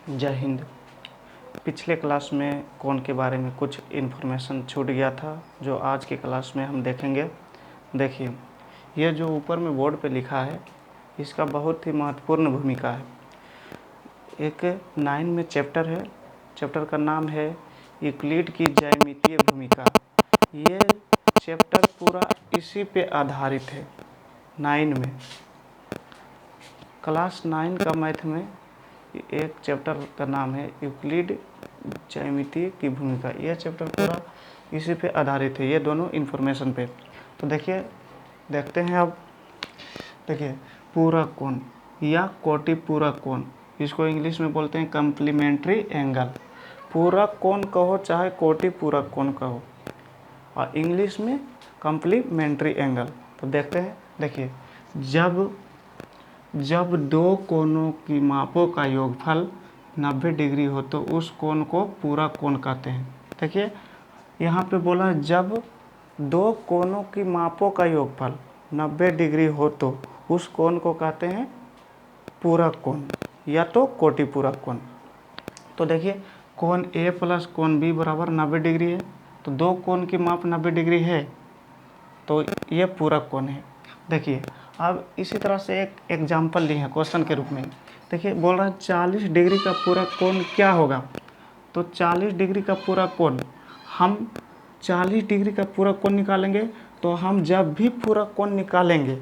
जय हिंद। पिछले क्लास में कोण के बारे में कुछ इन्फॉर्मेशन छूट गया था जो आज की क्लास में हम देखेंगे। देखिए, ये जो ऊपर में बोर्ड पे लिखा है इसका बहुत ही महत्वपूर्ण भूमिका है। एक 9 में चैप्टर है, चैप्टर का नाम है यूक्लिड की ज्यामितीय भूमिका। ये चैप्टर पूरा इसी पे आधारित है। 9 में, क्लास 9 का मैथ में एक चैप्टर का नाम है यूक्लिड ज्यामिति की भूमिका। यह चैप्टर पूरा इसी पे आधारित है, ये दोनों इन्फॉर्मेशन पे। तो देखिए, देखते हैं अब। देखिए, पूरक कोण या कोटि पूरक कोण, इसको इंग्लिश में बोलते हैं कम्प्लीमेंट्री एंगल। पूरक कोण कहो चाहे कोटि पूरक कोण कहो, और इंग्लिश में कम्प्लीमेंट्री एंगल। तो देखते हैं। देखिए, जब दो कोणों की मापों का योगफल 90 डिग्री हो तो उस कोण को पूरक कोण कहते हैं। देखिए, यहाँ पे बोला जब दो कोणों की मापों का योगफल 90 डिग्री हो तो उस कोण को कहते हैं पूरक कोण या तो कोटि पूरक कोण। तो देखिए, कोण ए प्लस कोण बी बराबर 90 डिग्री है, तो दो कोण की माप 90 डिग्री है तो ये पूरक कोण है। देखिए, अब इसी तरह से एक एग्जाम्पल लिए हैं क्वेश्चन के रूप में। देखिए, बोल रहा है 40 डिग्री का पूरक कोण क्या होगा। तो 40 डिग्री का पूरक कोण, हम 40 डिग्री का पूरक कोण निकालेंगे तो हम जब भी पूरक कोण निकालेंगे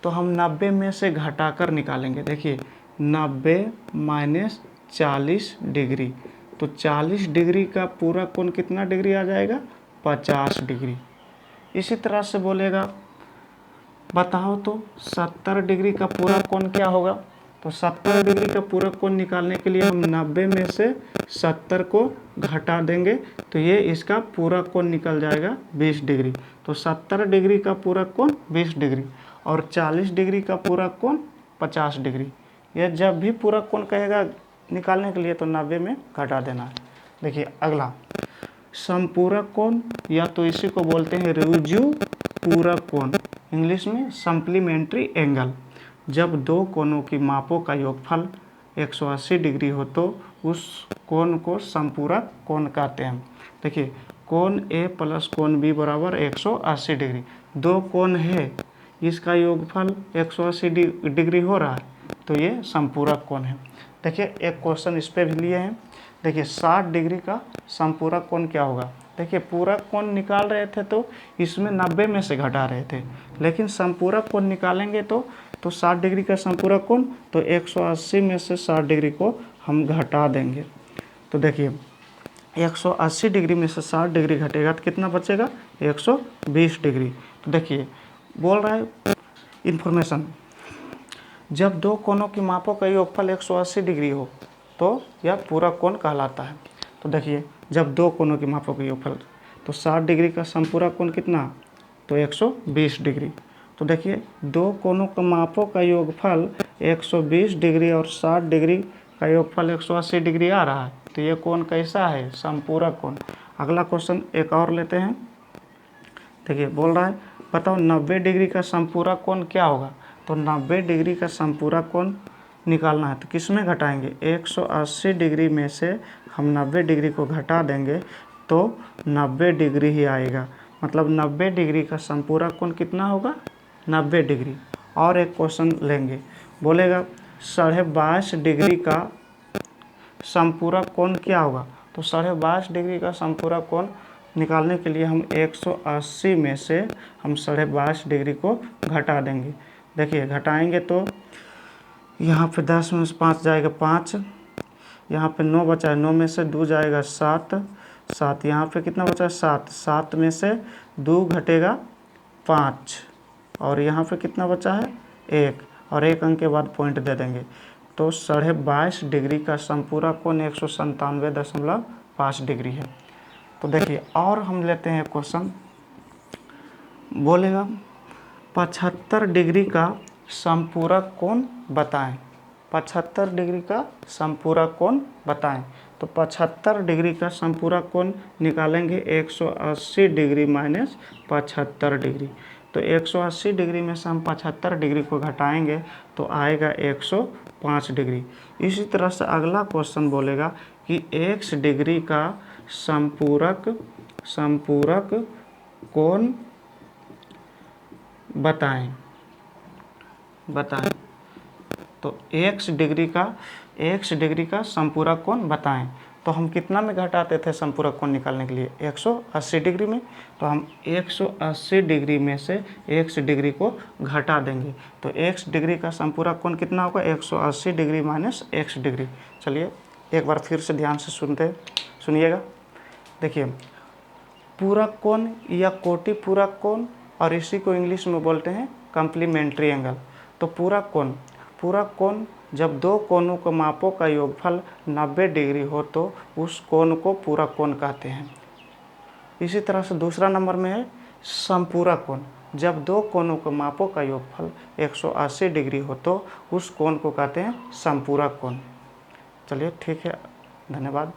तो हम 90 में से घटाकर निकालेंगे। देखिए, 90 माइनस 40 डिग्री, तो 40 डिग्री का पूरक कोण कितना डिग्री आ जाएगा, 50 डिग्री। इसी तरह से बोलेगा बताओ तो 70 डिग्री का पूरक कोण क्या होगा। तो 70 डिग्री का पूरक कोण निकालने के लिए हम 90 में से 70 को घटा देंगे तो ये इसका पूरक कोण निकल जाएगा 20 डिग्री। तो 70 डिग्री का पूरक कोण 20 डिग्री और 40 डिग्री का पूरक कोण 50 डिग्री। यह जब भी पूरक कोण कहेगा निकालने के लिए तो 90 में घटा देना है। देखिए, अगला समपूरक कोण, या तो इसी को बोलते हैं रुजु पूरक कोण, इंग्लिश में सप्लीमेंट्री एंगल। जब दो कोणों की मापों का योगफल 180 डिग्री हो तो उस कोण को समपूरक कोण कहते हैं। देखिए, कोण ए प्लस कोण बी बराबर 180 डिग्री। दो कोण है, इसका योगफल 180 डिग्री हो रहा है तो ये समपूरक कोण है। देखिए, एक क्वेश्चन इस पे भी लिए हैं। देखिए, 60 डिग्री का समपूरक कोण क्या होगा। देखिए, पूरक कोण निकाल रहे थे तो इसमें 90 में से घटा रहे थे, लेकिन समपूरक कोण निकालेंगे तो 60 डिग्री का समपूरक कोण, तो 180 में से 60 डिग्री को हम घटा देंगे। तो देखिए, 180 डिग्री में से 60 डिग्री घटेगा तो कितना बचेगा, 120 डिग्री। तो देखिए, बोल रहा है इन्फॉर्मेशन, जब दो कोणों की मापों का योगफल 180 डिग्री हो तो यह पूरक कोण कहलाता है। तो देखिए, जब दो कोणों की मापों का योगफल, तो 60 डिग्री का समपूरक कोण कितना, तो 120 डिग्री। तो देखिए, दो कोणों का मापों का योगफल 120 डिग्री और 60 डिग्री का योगफल 180 डिग्री आ रहा है, तो ये कोण कैसा है, समपूरक कोण। अगला क्वेश्चन एक और लेते हैं। देखिए, बोल रहा है बताओ 90 डिग्री का समपूरक कोण क्या होगा। तो 90 डिग्री का समपूरक कोण निकालना है तो किस में घटाएंगे, 180 डिग्री में से हम 90 डिग्री को घटा देंगे तो 90 डिग्री ही आएगा। मतलब 90 डिग्री का समपूरक कोण कितना होगा, 90 डिग्री। और एक क्वेश्चन लेंगे, बोलेगा 22.5 डिग्री का समपूरक कोण क्या होगा। तो 22.5 डिग्री का समपूरक कोण निकालने के लिए हम 180 में से हम 22.5 डिग्री को घटा देंगे। देखिए, घटाएंगे तो यहाँ पे 10 में से 5 जाएगा 5, यहाँ पे 9 बचा है, 9 में से 2 जाएगा 7, 7 यहाँ पे कितना बचा है 7, 7 में से 2 घटेगा 5 और यहाँ पे कितना बचा है 1, और 1 अंक के बाद पॉइंट दे देंगे। तो 22.5 डिग्री का समपूरक कोण 197.5 डिग्री है। तो देखिए, और हम लेते हैं क्वेश्चन, बोलेगा 75 डिग्री का समपूरक कोण बताएं। 75 डिग्री का समपूरक कोण बताएं। तो 75 डिग्री का समपूरक कोण निकालेंगे 180 डिग्री माइनस 75 डिग्री। तो 180 डिग्री में से हम 75 डिग्री को घटाएंगे तो आएगा 105 डिग्री। इसी तरह से अगला क्वेश्चन बोलेगा कि x डिग्री का संपूरक कोण बताएं। तो x डिग्री का संपूरक कोण बताएं। तो हम कितना में घटाते थे संपूरक कोण निकालने के लिए? 180 डिग्री में। तो हम 180 डिग्री में से x डिग्री को घटा देंगे तो x डिग्री का संपूरक कोण कितना होगा? 180 डिग्री माइनस x डिग्री। चलिए एक बार फिर से ध्यान से सुनिएगा। देखिए, पूरक कोण या कोटि पूरक कोण, और इसी को इंग्लिश में बोलते हैं कम्प्लीमेंट्री एंगल। तो पूरक कोण जब दो कोणों के मापों का योगफल 90 डिग्री हो तो उस कोण को पूरक कोण कहते हैं। इसी तरह से दूसरा नंबर में है संपूरक कोण। जब दो कोणों के मापों का योगफल 180 डिग्री हो तो उस कोण को कहते हैं संपूरक कोण। चलिए ठीक है, धन्यवाद।